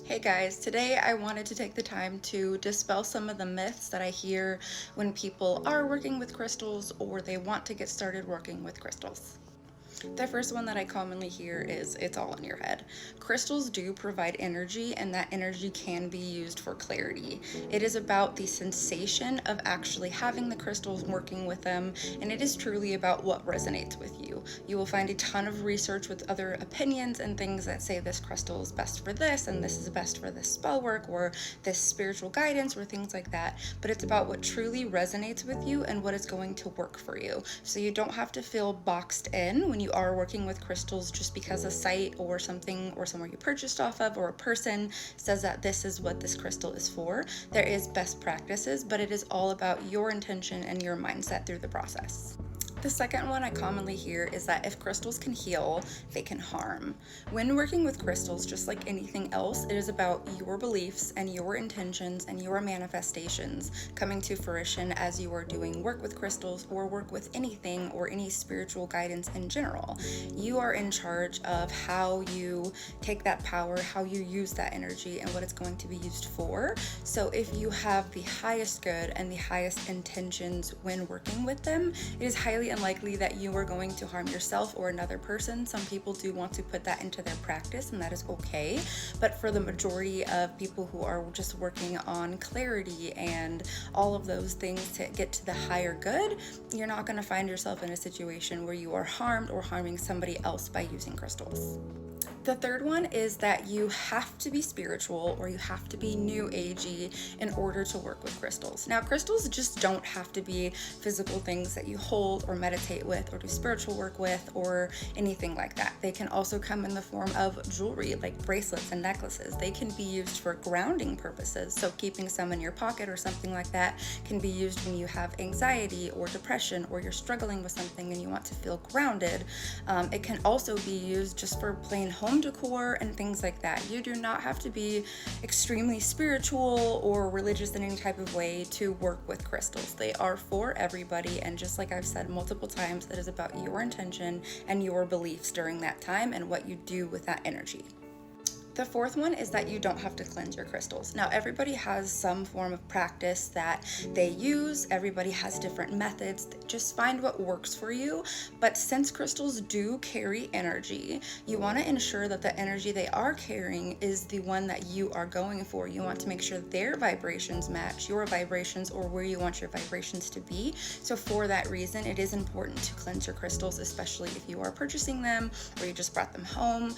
Hey guys, today I wanted to take the time to dispel some of the myths that I hear when people are working with crystals or they want to get started working with crystals. The first one that I commonly hear is it's all in your head. Crystals do provide energy, and that energy can be used for clarity. It is about the sensation of actually having the crystals, working with them, and it is truly about what resonates with you. You will find a ton of research with other opinions and things that say this crystal is best for this, and this is best for this spell work, or this spiritual guidance, or things like that. But it's about what truly resonates with you and what is going to work for you. So you don't have to feel boxed in when you are working with crystals just because a site or something or somewhere you purchased off of or a person says that this is what this crystal is for. There is best practices, but it is all about your intention and your mindset through the process. The second one I commonly hear is that if crystals can heal, they can harm. When working with crystals, just like anything else, it is about your beliefs and your intentions and your manifestations coming to fruition as you are doing work with crystals or work with anything or any spiritual guidance in general. You are in charge of how you take that power, how you use that energy, and what it's going to be used for. So if you have the highest good and the highest intentions when working with them, it is highly unlikely that you are going to harm yourself or another person. Some people do want to put that into their practice, and that is okay. But for the majority of people who are just working on clarity and all of those things to get to the higher good, you're not going to find yourself in a situation where you are harmed or harming somebody else by using crystals. The third one is that you have to be spiritual or you have to be new agey in order to work with crystals. Now, crystals just don't have to be physical things that you hold or meditate with or do spiritual work with or anything like that. They can also come in the form of jewelry like bracelets and necklaces. They can be used for grounding purposes. So keeping some in your pocket or something like that can be used when you have anxiety or depression or you're struggling with something and you want to feel grounded. It can also be used just for plain home decor and things like that. You do not have to be extremely spiritual or religious in any type of way to work with crystals. They are for everybody, and just like I've said multiple times, it is about your intention and your beliefs during that time and what you do with that energy. The fourth one is that you don't have to cleanse your crystals. Now, everybody has some form of practice that they use. Everybody has different methods. Just find what works for you. But since crystals do carry energy, you want to ensure that the energy they are carrying is the one that you are going for. You want to make sure their vibrations match your vibrations or where you want your vibrations to be. So for that reason, it is important to cleanse your crystals, especially if you are purchasing them or you just brought them home.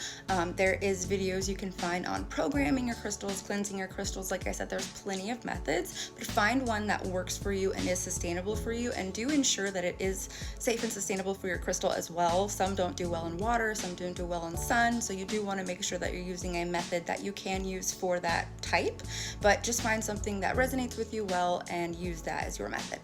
There is videos you can find on programming your crystals, cleansing your crystals. Like I said, there's plenty of methods, but find one that works for you and is sustainable for you, and do ensure that it is safe and sustainable for your crystal as well. Some don't do well in water, some don't do well in sun, so you do want to make sure that you're using a method that you can use for that type, but just find something that resonates with you well and use that as your method.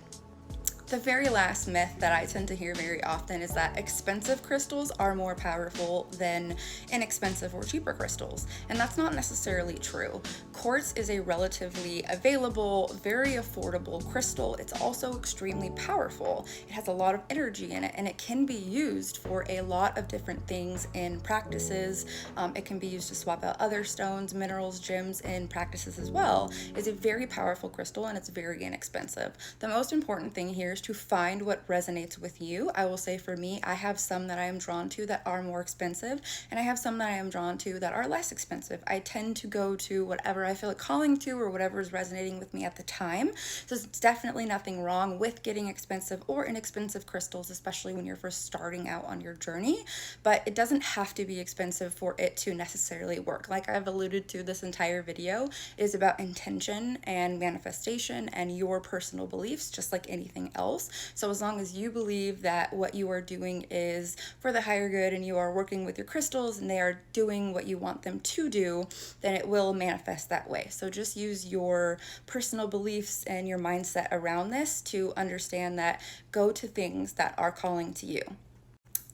The very last myth that I tend to hear very often is that expensive crystals are more powerful than inexpensive or cheaper crystals, and that's not necessarily true. Quartz is a relatively available, very affordable crystal. It's also extremely powerful. It has a lot of energy in it, and it can be used for a lot of different things in practices. It can be used to swap out other stones, minerals, gems in practices as well. It's a very powerful crystal, and it's very inexpensive. The most important thing here is to find what resonates with you. I will say for me, I have some that I am drawn to that are more expensive, and I have some that I am drawn to that are less expensive. I tend to go to whatever I feel like calling to or whatever is resonating with me at the time. So there's definitely nothing wrong with getting expensive or inexpensive crystals, especially when you're first starting out on your journey, but it doesn't have to be expensive for it to necessarily work. Like I've alluded to this entire video, it is about intention and manifestation and your personal beliefs, just like anything else. So as long as you believe that what you are doing is for the higher good and you are working with your crystals and they are doing what you want them to do, then it will manifest that way. So just use your personal beliefs and your mindset around this to understand that go to things that are calling to you.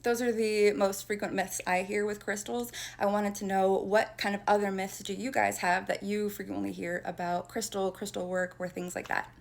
Those are the most frequent myths I hear with crystals. I wanted to know what kind of other myths do you guys have that you frequently hear about crystal work, or things like that.